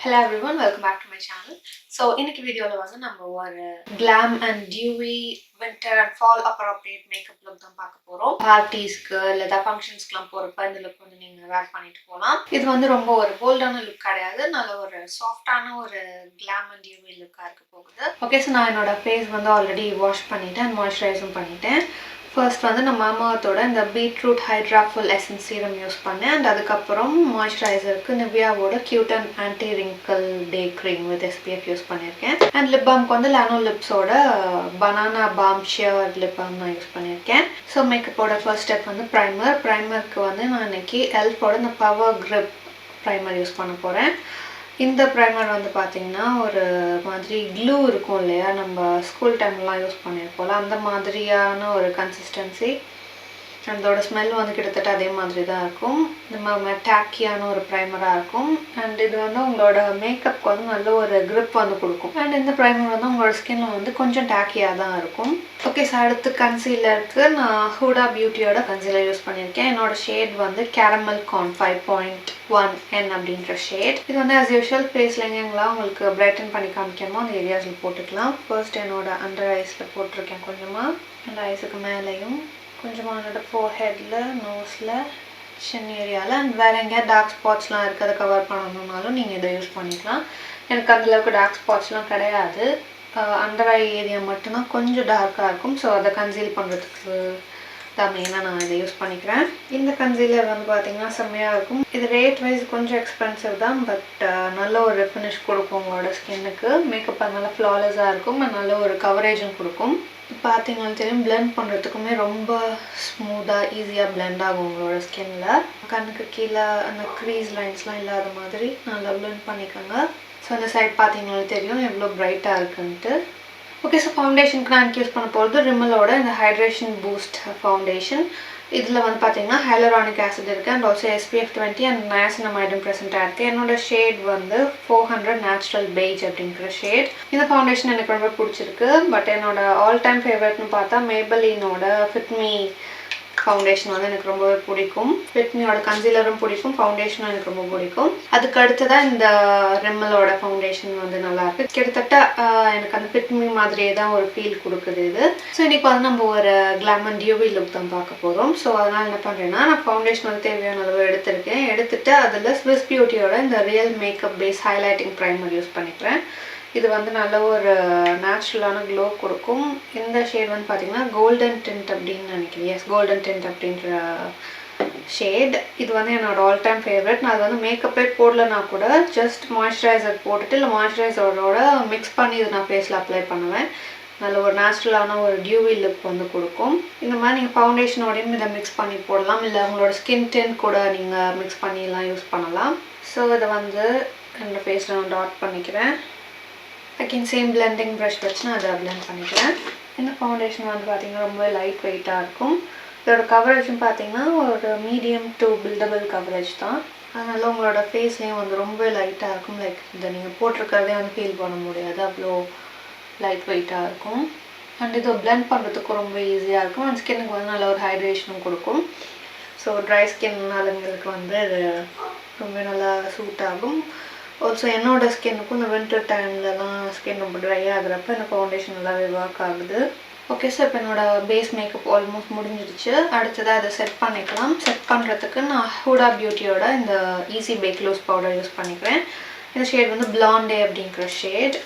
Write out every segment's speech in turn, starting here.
Hello everyone, welcome back to my channel. So இன்னைக்கு வீடியோல வந்து நம்ம ஒரு glam and dewy winter and fall appropriate makeup look தான் பார்க்க போறோம். பார்ட்டிஸ்க்கு இல்ல ஃபங்க்ஷன்ஸ்க்குலாம் போறப்ப இந்த லுக் வந்து நீங்க வேர் பண்ணிட்டு போலாம். இது வந்து ரொம்ப ஒரு போல்டான லுக் கிடையாது, நல்ல ஒரு சாஃப்டான ஒரு glam and dewy லுக்கா இருக்க போகுது. ஓகே, ஸோ நான் என்னோட ஃபேஸ் வந்து ஆல்ரெடி வாஷ் பண்ணிட்டேன், மாய்ஸ்சரைஸும் பண்ணிட்டேன். ஃபர்ஸ்ட் வந்து நான் மாமாத்தோட இந்த beetroot hydra full essence serum use பண்ணேன். அண்ட் அதுக்கப்புறம் மாய்ஸ்சரைசருக்கு நிவ்யாவோட cute and anti wrinkle day cream with SPF use பண்ணியிருக்கேன். அண்ட் லிப் பாம்க்கு வந்து லானோ லிப்ஸோட banana balm sheer lip balm நான் யூஸ் பண்ணியிருக்கேன். ஸோ மேக்கப்போட ஃபர்ஸ்ட் ஸ்டெப் வந்து ப்ரைமருக்கு வந்து நான் இன்னைக்கு எல்ஃபோட இந்த பவர் கிரிப் ப்ரைமர் யூஸ் பண்ண போகிறேன். இந்த ப்ரைமர் வந்து பார்த்திங்கன்னா ஒரு மாதிரி க்ளூ இருக்கும் இல்லையா, நம்ம ஸ்கூல் டைம்லாம் யூஸ் பண்ணியிருப்போம்ல, அந்த மாதிரியான ஒரு கன்சிஸ்டன்சி. அதோட ஸ்மெல் வந்து கிட்டத்தட்ட அதே மாதிரி தான் இருக்கும். நம்ம டேக்கியான ஒரு ப்ரைமராக இருக்கும். அண்ட் இது வந்து உங்களோட மேக்கப்க்கு வந்து நல்ல ஒரு க்ரிப் வந்து கொடுக்கும். அண்ட் இந்த ப்ரைமர் வந்து உங்களோட ஸ்கின்ல வந்து கொஞ்சம் டேக்கியாக தான் இருக்கும். ஓகே, ஸோ அடுத்து கன்சீலருக்கு நான் ஹூடா பியூட்டியோட கன்சீலர் யூஸ் பண்ணியிருக்கேன். என்னோட ஷேட் வந்து கேரமல் கார்ன் 5.1N அப்படின்ற ஷேட். இது வந்து ஆஸ் யூஷுவல் ஃபேஸில் எங்கெங்கெல்லாம் உங்களுக்கு பிரைட்டன் பண்ணி காமிக்கணுமோ அந்த ஏரியாஸில் போட்டுக்கலாம். ஃபர்ஸ்ட் என்னோட அண்டர் ஐஸில் போட்டிருக்கேன் கொஞ்சமாக, அந்த ஐஸுக்கு மேலேயும் கொஞ்சமாக என்னோட ஃபோர்ஹெட்டில், நோஸில், சின் ஏரியாவில். அண்ட் வேறு எங்கேயாவது டார்க் ஸ்பாட்ஸ்லாம் இருக்குது, அதை கவர் பண்ணணுன்னாலும் நீங்கள் இதை யூஸ் பண்ணிக்கலாம். எனக்கு அந்தளவுக்கு டார்க் ஸ்பாட்ஸ்லாம் கிடையாது, அண்டர் ஐ ஏரியா மட்டும்தான் கொஞ்சம் டார்க்காக இருக்கும். ஸோ அதை கன்சீல் பண்ணுறதுக்கு தான் மெயினாக நான் இதை யூஸ் பண்ணிக்கிறேன். இந்த கன்சீலர் வந்து பார்த்திங்கன்னா செம்மையாக இருக்கும். இது ரேட் வைஸ் கொஞ்சம் எக்ஸ்பென்சிவ் தான், பட் நல்ல ஒரு ஃபினிஷ் கொடுக்கும் உங்களோட ஸ்கின்னுக்கு. மேக்கப் அதனால ஃப்ளாலெஸ்ஸாக இருக்கும், நல்ல ஒரு கவரேஜும் கொடுக்கும். பார்த்தீங்கன்னாலும் தெரியும், பிளெண்ட் பண்ணுறதுக்குமே ரொம்ப ஸ்மூத்தாக ஈஸியாக பிளெண்ட் ஆகும் உங்களோட ஸ்கின்ல. கண்ணுக்கு கீழே அந்த க்ரீஸ் லைன்ஸ்லாம் இல்லாத மாதிரி நல்லா பிளெண்ட் பண்ணிக்கோங்க. ஸோ அந்த சைட் பார்த்தீங்கன்னாலும் தெரியும் எவ்வளோ பிரைட்டாக இருக்குன்ட்டு. ஓகே, ஸோ ஃபவுண்டேஷனுக்கு நான் யூஸ் பண்ண போகிறது ரிம்மலோட இந்த ஹைட்ரேஷன் பூஸ்ட் ஃபவுண்டேஷன். இதில் வந்து பார்த்தீங்கன்னா ஹைலரானிக் ஆசிட் இருக்குது அண்ட் ஆல்சோ SPF 20 அண்ட் நயாசினமைடும் ப்ரெசென்ட்டாக இருக்குது. என்னோட ஷேட் வந்து 400 நேச்சுரல் பெய்ஜ் அப்படிங்கிற ஷேட். இந்த ஃபவுண்டேஷன் எனக்கு ரொம்ப பிடிச்சிருக்கு. பட் என்னோட ஆல் டைம் ஃபேவரட்னு பார்த்தா மேபலினோட ஃபிட்மி ஃபவுண்டேஷன் வந்து எனக்கு ரொம்பவே பிடிக்கும். ஃபிட்மியோட கன்சீலரும் பிடிக்கும், ஃபவுண்டேஷனும் எனக்கு ரொம்ப பிடிக்கும். அதுக்கு அடுத்ததான் இந்த ரிம்மலோட ஃபவுண்டேஷன் வந்து நல்லாயிருக்கு. கிட்டத்தட்ட எனக்கு அந்த ஃபிட்மி மாதிரியே தான் ஒரு ஃபீல் கொடுக்குது இது. ஸோ இன்றைக்கி வந்து நம்ம ஒரு கிளாம் அண்ட் டியூவி லுக் தான் பார்க்க போகிறோம். ஸோ அதனால் என்ன பண்ணுறேன்னா, நான் ஃபவுண்டேஷன் வந்து தேவையான அளவு எடுத்துட்டு அதில் ஸ்விஸ் பியூட்டியோட இந்த real makeup base highlighting primer use பண்ணிக்கிறேன். இது வந்து நல்ல ஒரு நேச்சுரலான க்ளோ கொடுக்கும். இந்த ஷேட் வந்து பார்த்திங்கன்னா கோல்டன் டிண்ட் அப்படின்னு நினைக்கிறேன். எஸ், கோல்டன் டிண்ட் அப்படின்ற ஷேட். இது வந்து என்னோட ஆல் டைம் ஃபேவரட். நான் அது வந்து மேக்கப்பே போடலனா கூட ஜஸ்ட் மாய்ஸ்சரைசர் போட்டுட்டு இல்லை மாய்ஸ்சரைசரோட மிக்ஸ் பண்ணி இது நான் ஃபேஸில் அப்ளை பண்ணுவேன். நல்ல ஒரு நேச்சுரலான ஒரு டியூவி லுக் வந்து கொடுக்கும். இந்த மாதிரி நீங்கள் ஃபவுண்டேஷனோடையும் இதை மிக்ஸ் பண்ணி போடலாம், இல்லை உங்களோட ஸ்கின் டென்ட் கூட நீங்கள் மிக்ஸ் பண்ணிலாம் யூஸ் பண்ணலாம். ஸோ இதை வந்து என்னோடய ஃபேஸில் நான் டாட் பண்ணிக்கிறேன். அகெயின் சேம் பிளெண்டிங் ப்ரஷ் வச்சு நான் அதை பிளெண்ட் பண்ணிக்கிறேன். இந்த ஃபவுண்டேஷன் வந்து பார்த்திங்கன்னா ரொம்ப லைட் வெயிட்டாக இருக்கும். இதோட கவரேஜும் பார்த்திங்கன்னா ஒரு மீடியம் டு பில்டபிள் கவரேஜ் தான். அதனால் உங்களோட ஃபேஸ்லேயும் வந்து ரொம்ப லைட்டாக இருக்கும். லைக் இதை நீங்கள் போட்டிருக்கிறதே வந்து ஃபீல் பண்ண முடியாது, அவ்வளோ லைட் வெயிட்டாக இருக்கும். அண்ட் இது பிளெண்ட் பண்ணுறதுக்கும் ரொம்ப ஈஸியாக இருக்கும். அண்ட் ஸ்கின்னுக்கு வந்து நல்ல ஒரு ஹைட்ரேஷனும் கொடுக்கும். ஸோ ட்ரை ஸ்கின் ஆளுங்களுக்கு வந்து இது ரொம்ப நல்லா சூட் ஆகும். ஆல்சோ என்னோட ஸ்கின்னுக்கும் இந்த வின்டர் டைம்லலாம் ஸ்கின் ரொம்ப ட்ரை ஆகுறப்ப இந்த ஃபவுண்டேஷன் நல்லாவே ஒர்க் ஆகுது. ஓகே, ஸோ இப்போ என்னோடய பேஸ் மேக்கப் ஆல்மோஸ்ட் முடிஞ்சிடுச்சு. அடுத்ததாக அதை செட் பண்ணிக்கலாம். செட் பண்ணுறதுக்கு நான் ஹூடா பியூட்டியோட இந்த easy bake loose powder use பண்ணிக்கிறேன். இந்த ஷேட் வந்து பிளாண்டே அப்படிங்கிற ஷேட்.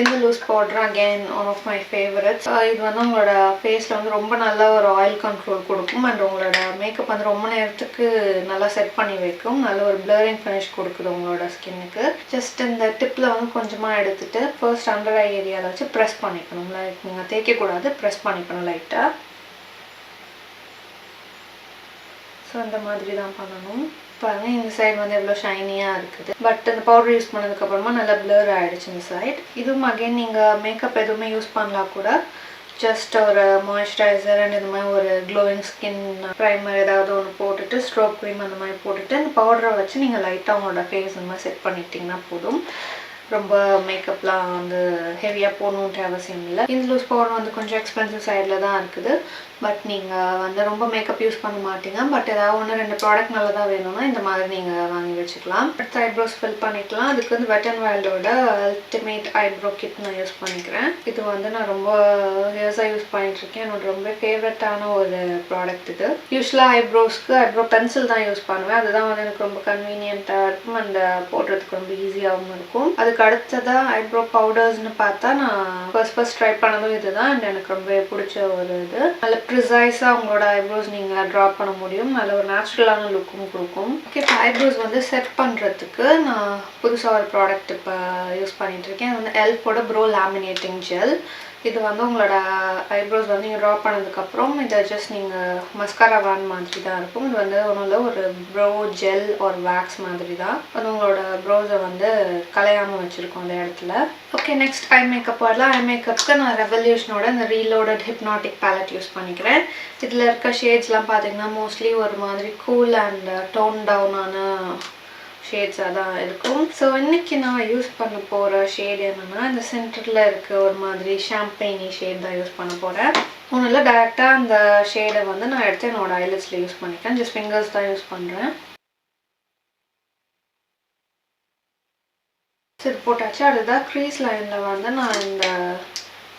இந்த loose powder again one of my favourites. இது வந்து உங்களோட ஃபேஸில் வந்து ரொம்ப நல்ல ஒரு ஆயில் கண்ட்ரோல் கொடுக்கும். அண்ட் உங்களோட மேக்கப் வந்து ரொம்ப நேரத்துக்கு நல்லா செட் பண்ணி வைக்கும். நல்ல ஒரு பிளரிங் ஃபினிஷ் கொடுக்குது உங்களோட ஸ்கின்னுக்கு. ஜஸ்ட் இந்த டிப்பில் வந்து கொஞ்சமாக எடுத்துகிட்டு ஃபர்ஸ்ட் அண்டர் ஐ ஏரியாவில் வச்சு ப்ரெஸ் பண்ணிக்கணும். லைக் நீங்கள் தேய்க்கக்கூடாது, ப்ரெஸ் பண்ணிக்கணும் லைட்டாக. ஸோ இந்த மாதிரி தான் பண்ணணும். பாருங்கள், இந்த சைடு வந்து எவ்வளோ ஷைனியாக இருக்குது. பட் இந்த பவுடர் யூஸ் பண்ணதுக்கப்புறமா நல்லா பிளர் ஆகிடுச்சு இந்த சைட். இதுவும் அகெயின் நீங்கள் மேக்கப் எதுவுமே யூஸ் பண்ணலாம் கூட, ஜஸ்ட் ஒரு மாய்ஸ்சரைசர் அண்ட் இந்த மாதிரி ஒரு க்ளோயிங் ஸ்கின் ப்ரைமர் ஏதாவது ஒன்று போட்டுட்டு ஸ்ட்ரோக் க்ரீம் அந்த மாதிரி போட்டுட்டு இந்த பவுடரை வச்சு நீங்கள் லைட்டாக உங்களோட ஃபேஸ் இந்த மாதிரி செட் பண்ணிட்டிங்கன்னா போதும். ரொம்ப மேக்கப்லாம் வந்து ஹெவியாக போகணுன்ற அவசியம் இல்லை. இந்த லூஸ் பவுடர் வந்து கொஞ்சம் எக்ஸ்பென்சிவ் சைடில் தான் இருக்குது. பட் நீங்கள் வந்து ரொம்ப மேக்கப் யூஸ் பண்ண மாட்டீங்க. பட் ஏதாவது 1-2 ப்ராடக்ட் நல்லதாக வேணும்னா இந்த மாதிரி நீங்கள் வாங்கி வச்சுக்கலாம். அடுத்து ஐப்ரோஸ் ஃபில் பண்ணிக்கலாம். அதுக்கு வந்து வெட் அண்ட் வைல்டோட அல்டிமேட் ஐப்ரோ கிட் நான் யூஸ் பண்ணிக்கிறேன். இது வந்து நான் ரொம்ப இயர்ஸாக யூஸ் பண்ணிட்டுருக்கேன். என்னோட ரொம்ப ஃபேவரட்டான ஒரு ப்ராடக்ட் இது. யூஸ்வலாக ஐப்ரோஸ்க்கு ஐப்ரோ பென்சில் தான் யூஸ் பண்ணுவேன். அதுதான் வந்து எனக்கு ரொம்ப கன்வீனியண்ட்டாக இருக்கும் அண்ட் போடுறதுக்கு ரொம்ப ஈஸியாகவும் இருக்கும். அதுக்கு அடுத்ததாக ஐப்ரோ பவுடர்ஸ்னு பார்த்தா நான் ஃபர்ஸ்ட் ட்ரை பண்ணதும் இதுதான் அண்ட் எனக்கு ரொம்ப பிடிச்ச ஒரு இது. நல்ல ப்ரிசைஸாக உங்களோட ஐப்ரோஸ் நீங்கள் ட்ரா பண்ண முடியும். நல்ல ஒரு நேச்சுரலான லுக்கும் கொடுக்கும். ஓகே, இப்போ ஐப்ரோஸ் வந்து செட் பண்ணுறதுக்கு நான் புதுசாக ஒரு ப்ராடக்ட் இப்போ யூஸ் பண்ணிகிட்ருக்கேன். அது வந்து எல்ஃபோட ப்ரோ லேமினேட்டிங் ஜெல். இது வந்து உங்களோட ஐப்ரோஸ் வந்து நீங்கள் ட்ரா பண்ணதுக்கப்புறம் இதை ஜஸ்ட் நீங்கள் மஸ்காரா வான் மாதிரி தான் இருக்கும். இது வந்து ஒன்றும் இல்லை, ஒரு ப்ரோ ஜெல் ஒரு வேக்ஸ் மாதிரி தான். அது உங்களோட ப்ரோஸை வந்து கலையாமல் வச்சுருக்கோம் அந்த இடத்துல. ஓகே, நெக்ஸ்ட் ஐ மேக்கப் வரலாம். ஐ மேக்கப்புக்கு நான் ரெவல்யூஷனோட இந்த ரீலோடட் ஹிப்னாட்டிக் பேலட் யூஸ் பண்ணிக்கிறேன். இதில் இருக்க ஷேட்ஸ்லாம் பார்த்தீங்கன்னா மோஸ்ட்லி ஒரு மாதிரி கூல் அண்ட் டோன் டவுனான ஷேட்ஸாக தான் இருக்கும். ஸோ இன்றைக்கி நான் யூஸ் பண்ண போகிற ஷேட் என்னென்னா இந்த சென்டரில் இருக்க ஒரு மாதிரி ஷாம்பெயினி ஷேட் தான் யூஸ் பண்ண போகிறேன். ஒன்றும் இல்லை, டேரெக்டாக அந்த ஷேடை வந்து நான் எடுத்து என்னோட ஐலட்ஸில் யூஸ் பண்ணிக்கிறேன். ஜஸ்ட் ஃபிங்கர்ஸ் தான் யூஸ் பண்ணுறேன். சரி, போட்டாச்சு. அதுதான் க்ரீஸ் லைனில் வந்து நான் இந்த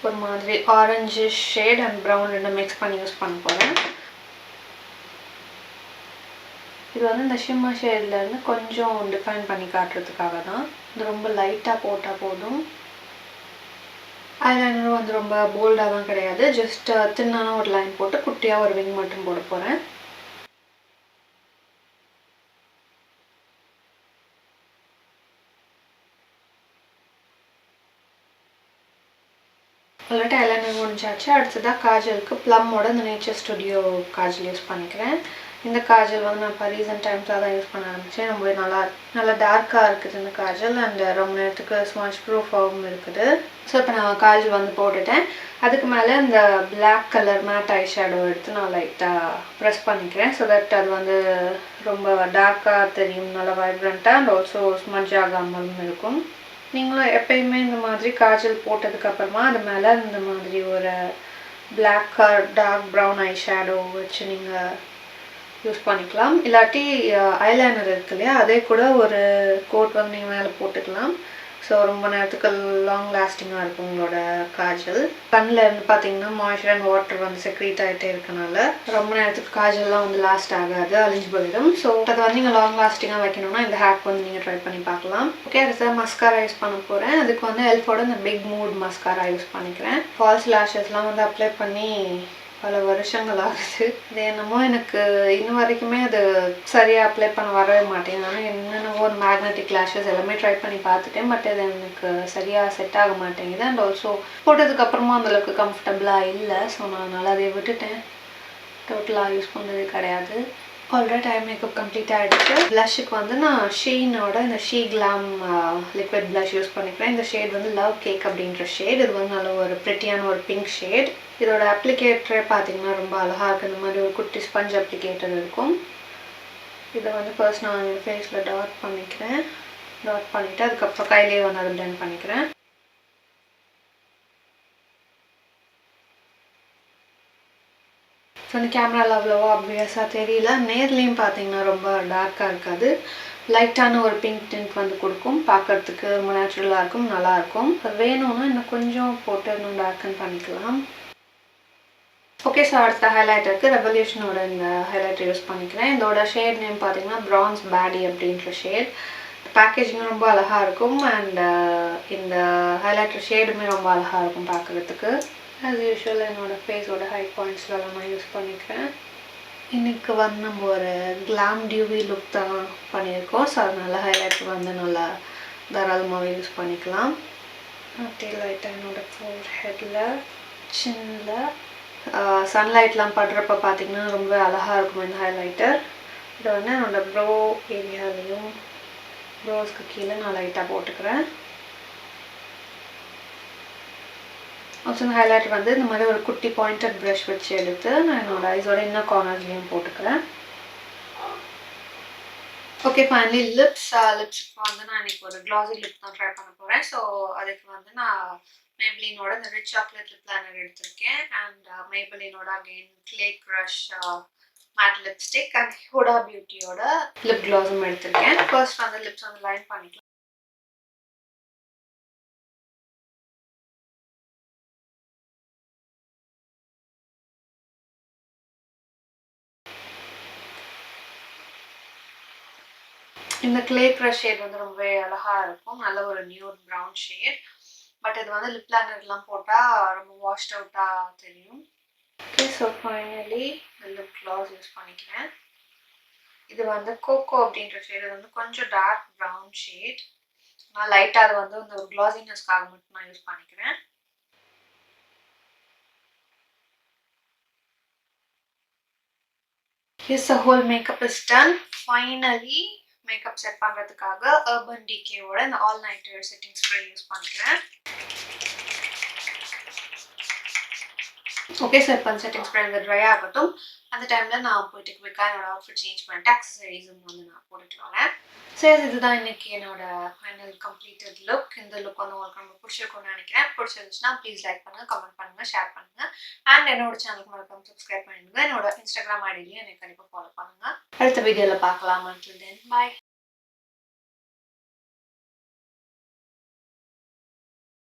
ஒரு மாதிரி ஆரஞ்சு ஷேட் அண்ட் ப்ரௌன் ரெண்டு மிக்ஸ் பண்ணி யூஸ் பண்ண போகிறேன். இது வந்து இந்த ஷிம்மர் ஷேட்லேருந்து கொஞ்சம் டிஃபைன் பண்ணி காட்டுறதுக்காக தான். இது ரொம்ப லைட்டாக போட்டால் போதும். ஐலைனரும் வந்து ரொம்ப போல்டாக கிடையாது, ஜஸ்ட் தின்னான ஒரு லைன் போட்டு குட்டியாக ஒரு விங் மட்டும் போட போகிறேன். ஆல்ரெடி ஐலைனர் முடிஞ்சாச்சு. அடுத்ததாக காஜலுக்கு ப்ளம்மோட இந்த நேச்சர் ஸ்டுடியோ காஜல் யூஸ் பண்ணிக்கிறேன். இந்த காஜல் வந்து நான் இப்போ ரீசெண்ட் டைம்ஸாக தான் யூஸ் பண்ண ஆரம்பித்தேன். ரொம்ப நல்லா டார்க்காக இருக்குது இந்த காஜல் அண்ட் ரொம்ப நேரத்துக்கு ஸ்மட்ச் ப்ரூஃபாகவும் இருக்குது. ஸோ இப்போ நான் காஜல் வந்து போட்டுட்டேன். அதுக்கு மேலே இந்த black colour matte eye shadow எடுத்து நான் லைட்டாக ப்ரெஸ் பண்ணிக்கிறேன். ஸோ தட் அது வந்து ரொம்ப டார்க்காக தெரியும், நல்லா வைப்ரண்ட்டாக அண்ட் ஆல்சோ ஸ்மட்ச் ஆகாமலும் இருக்கும். நீங்களும் எப்பயுமே இந்த மாதிரி காஜல் போட்டதுக்கப்புறமா அது மேலே இந்த மாதிரி ஒரு black dark brown eye shadow வச்சு நீங்கள் யூஸ் பண்ணிக்கலாம். இல்லாட்டி ஐலைனர் இருக்கு இல்லையா, அதே கூட ஒரு கோட் வந்து நீங்கள் மேலே போட்டுக்கலாம். ஸோ ரொம்ப நேரத்துக்கு லாங் லாஸ்டிங்காக இருக்கும் உங்களோட காஜல். கண்ணில் இருந்து பார்த்தீங்கன்னா மாய்ஸ்சர் அண்ட் வாட்டர் வந்து செக்ரீட் ஆகிட்டே இருக்கனால ரொம்ப நேரத்துக்கு காஜல்லாம் வந்து லாஸ்ட் ஆகாது, அழிஞ்சு போயிடும். ஸோ அதை வந்து நீங்கள் லாங் லாஸ்டிங்காக வைக்கணும்னா இந்த ஹேக் வந்து நீங்கள் ட்ரை பண்ணி பார்க்கலாம். ஓகே, அடுத்தது மஸ்காரா யூஸ் பண்ண போகிறேன். அதுக்கு வந்து எல்ஃபோட இந்த பிக் மூட் மஸ்காரா யூஸ் பண்ணிக்கிறேன். ஃபால்ஸ் லேஷஸ்லாம் வந்து அப்ளை பண்ணி பல வருஷங்கள் ஆகுது. அது என்னமோ எனக்கு இன்னும் வரைக்குமே அது சரியாக அப்ளை பண்ண வரவே மாட்டேங்குது. ஆனால் என்னென்னவோ ஒரு மேக்னெட்டிக் லேஷஸ் எல்லாமே ட்ரை பண்ணி பார்த்துட்டேன். பட் அது எனக்கு சரியாக செட் ஆக மாட்டேங்குது அண்ட் ஆல்சோ போட்டதுக்கப்புறமா அந்தளவுக்கு கம்ஃபர்டபுளாக இல்லை. ஸோ நான் அதனால் அதை விட்டுட்டேன், டோட்டலாக யூஸ் பண்ணுறது கிடையாது. ஆல்ரெடி ஐ மேக்கப் கம்ப்ளீட் ஆகிடுச்சு. ப்ளஷுக்கு வந்து நான் ஷீனோட இந்த she glam liquid plus use பண்ணிக்கிறேன். இந்த ஷேட் வந்து லவ் கேக் அப்படின்ற ஷேட். இது வந்து நல்ல ஒரு ப்ரிட்டியான ஒரு பிங்க் ஷேட். இதோட அப்ளிகேட்டரே பார்த்தீங்கன்னா ரொம்ப அழகாக இருக்குது. இந்த மாதிரி ஒரு குட்டி ஸ்பஞ்ச் அப்ளிகேட்டர் இருக்கும். இதை வந்து ஃபர்ஸ்ட் நான் ஃபேஸில் டாட் பண்ணிக்கிறேன். டாட் பண்ணிவிட்டு அதுக்கப்புறம் கையிலேயே வந்து அதை பிளெண்ட் பண்ணிக்கிறேன். ஸோ அந்த கேமராவில் அவ்வளோவா ஆப்வியஸாக தெரியல. நேர்லேயும் பார்த்தீங்கன்னா ரொம்ப டார்க்காக இருக்காது, லைட்டான ஒரு பிங்க் டிண்ட் வந்து கொடுக்கும். பார்க்குறதுக்கு ரொம்ப நேச்சுரலாக இருக்கும், நல்லாயிருக்கும். வேணும்னா இன்னும் கொஞ்சம் போட்டு இன்னும் டார்க்கன் பண்ணிக்கலாம். ஓகே, ஸோ அடுத்த ஹைலைட்டருக்கு ரெவல்யூஷனோட இந்த ஹைலைட்டர் யூஸ் பண்ணிக்கிறேன். இதோட ஷேட் நேம் பார்த்தீங்கன்னா ப்ரான்ஸ் பேடி அப்படின்ற ஷேட். பேக்கேஜிங்கும் ரொம்ப அழகாக இருக்கும் அண்ட் இந்த ஹைலைட்டர் ஷேடுமே ரொம்ப அழகாக இருக்கும் பார்க்குறதுக்கு. ஆஸ் யூஷுவல் என்னோட ஃபேஸோட ஹை பாயிண்ட்ஸ்லாம் நான் யூஸ் பண்ணிக்கிறேன். இன்றைக்கி வந்து நம்ம ஒரு கிளாம் டியூவி லுக் தான் பண்ணியிருக்கோம். ஸோ அதனால் ஹைலைட்டர் வந்து நல்லா தாராளமாகவே யூஸ் பண்ணிக்கலாம். அப்படியே லைட்டாக என்னோடய ஃபோர் ஹெட்டில் சின்னில் சன்லைட்லாம் படுறப்ப பார்த்திங்கன்னா ரொம்ப அழகாக இருக்கும் இந்த ஹைலைட்டர். இதை வந்து என்னோடய ப்ரோ ஏரியாலையும் ப்ரோஸ்க்கு கீழே நான் லைட்டாக போட்டுக்கிறேன். ஆல்சோ இந்த ஹைலைட்டர் வந்து இந்த மாதிரி ஒரு குட்டி பாயிண்டட் ப்ரஷ் வச்சு எடுத்து நான் என்னோடய ஐஸோட இன்னர் கார்னர்ஸ்லேயும் போட்டுக்கிறேன். ஓகே, ஃபைனலி லிப்ஸுக்கு வந்து நான் இன்றைக்கி ஒரு க்ளாஸி லிப் தான் ட்ரை பண்ண போகிறேன். ஸோ அதுக்கு வந்து நான் மேப்ளினோட இந்த ரிச் சாக்லேட் லிப் லைனர் எடுத்திருக்கேன். அண்ட் மேப்ளினோட again clay crush matte lipstick and Huda பியூட்டியோட லிப் க்ளாஸும் எடுத்திருக்கேன். ஃபர்ஸ்ட் வந்து லிப்ஸ் வந்து லைன் பண்ணிக்கலாம். இந்த கிளே க்ரஷ் ஷேட் வந்து ரொம்பவே அழகா இருக்கும். நல்ல ஒரு நியூட் ப்ரௌன் ஷேட். பட் இது வந்து லிப் லைனர்லாம் போட்டால் ரொம்ப வாஷ்ட் அவுட்டாக தெரியும். Okay, so finally lip class use பண்ணிக்கிறேன். இது வந்து கோகோ அப்படின்ற ஷேட் வந்து கொஞ்சம் டார்க் ப்ரௌன் ஷேட். நான் லைட்டாக அது வந்து இந்த ஒரு க்ளாஸினஸ்க்காக மட்டும் நான் யூஸ் பண்ணிக்கிறேன். Yes, the whole makeup is done. Finally, makeup set பண்றதுக்காக Urban Decay ஓட இந்த all nighter setting spray use பண்ணிக்கிறேன். ஓகே, ஸோ இப்போ செட்டிங் ஸ்ப்ரே வந்து ட்ரை ஆகட்டும். அந்த டைமில் நான் போயிட்டு குவிக்காக என்னோட அவுட்ஃபிட் சேஞ்ச் பண்ணிட்டு அக்சசரிஸும் வந்து நான் போட்டுட்டு வரேன். சரி, இதுதான் இன்னைக்கு என்னோட ஃபைனல் கம்ப்ளீட்டட் லுக். இந்த லுக் வந்து உங்களுக்கு ரொம்ப பிடிச்சிருக்கும்னு நினைக்கிறேன். பிடிச்சிருந்துச்சுன்னா ப்ளீஸ் லைக் பண்ணுங்கள், கமெண்ட் பண்ணுங்கள், ஷேர் பண்ணுங்கள். அண்ட் என்னோட சேனலுக்கு மறக்காம சப்ஸ்கிரைப் பண்ணிடுங்க. என்னோட இன்ஸ்டாகிராம் ஐடியிலையும் எனக்கு கண்டிப்பாக ஃபாலோ பண்ணுங்கள். அடுத்த வீடியோவில் பார்க்கலாம். until then, bye.